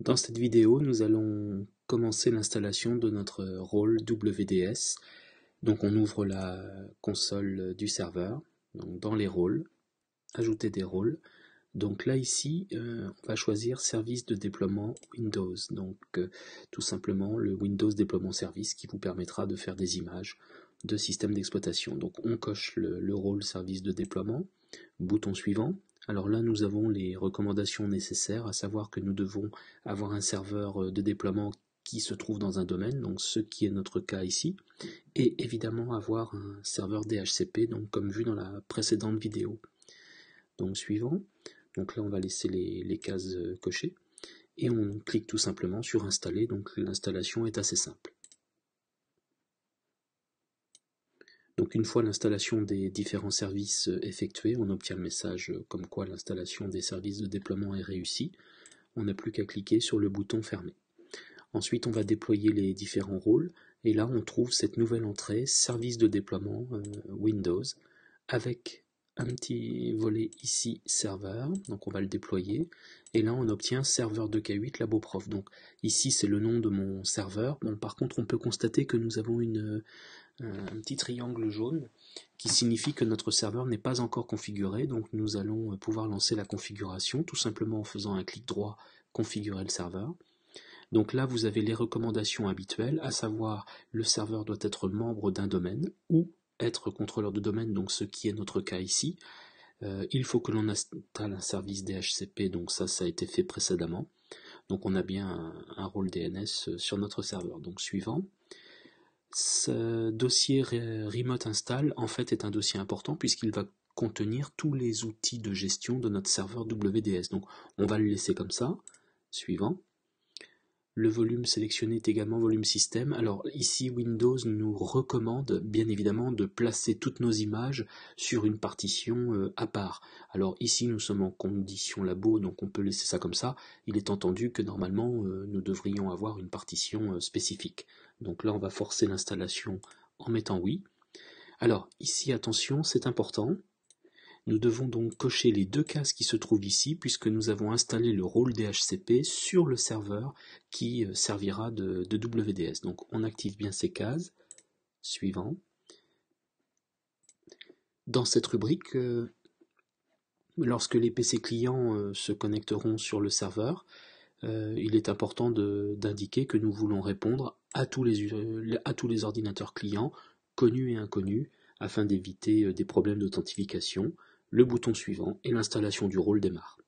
Dans cette vidéo, nous allons commencer l'installation de notre rôle WDS. Donc on ouvre la console du serveur, donc dans les rôles, ajouter des rôles. Donc là ici, on va choisir service de déploiement Windows. Donc tout simplement le Windows Déploiement Service qui vous permettra de faire des images de système d'exploitation. Donc on coche le rôle service de déploiement, bouton suivant. Alors là nous avons les recommandations nécessaires, à savoir que nous devons avoir un serveur de déploiement qui se trouve dans un domaine, donc ce qui est notre cas ici, et évidemment avoir un serveur DHCP, donc comme vu dans la précédente vidéo. Donc suivant. Donc là on va laisser les cases cochées et on clique tout simplement sur installer. Donc l'installation est assez simple. Donc une fois l'installation des différents services effectuée, on obtient le message comme quoi l'installation des services de déploiement est réussie. On n'a plus qu'à cliquer sur le bouton fermer. Ensuite on va déployer les différents rôles et là on trouve cette nouvelle entrée service de déploiement Windows avec un petit volet ici serveur, donc on va le déployer, et là on obtient serveur 2K8 Laboprof. Donc ici c'est le nom de mon serveur. Bon, par contre on peut constater que nous avons un petit triangle jaune qui signifie que notre serveur n'est pas encore configuré, donc nous allons pouvoir lancer la configuration tout simplement en faisant un clic droit, configurer le serveur. Donc là vous avez les recommandations habituelles, à savoir le serveur doit être membre d'un domaine ou être contrôleur de domaine, donc ce qui est notre cas ici. Il faut que l'on installe un service DHCP, donc ça a été fait précédemment. Donc on a bien un rôle DNS sur notre serveur. Donc suivant. Ce dossier remote install en fait est un dossier important puisqu'il va contenir tous les outils de gestion de notre serveur WDS. Donc on va le laisser comme ça. Suivant. Le volume sélectionné est également volume système. Alors ici Windows nous recommande bien évidemment de placer toutes nos images sur une partition à part. Alors ici nous sommes en condition labo, donc on peut laisser ça comme ça. Il est entendu que normalement nous devrions avoir une partition spécifique. Donc là on va forcer l'installation en mettant oui. Alors ici attention, c'est important. Nous devons donc cocher les deux cases qui se trouvent ici puisque nous avons installé le rôle DHCP sur le serveur qui servira de WDS. Donc on active bien ces cases. Suivant. Dans cette rubrique, lorsque les PC clients se connecteront sur le serveur, il est important d'indiquer que nous voulons répondre à tous les ordinateurs clients, connus et inconnus, afin d'éviter des problèmes d'authentification. Le bouton suivant et l'installation du rôle démarre.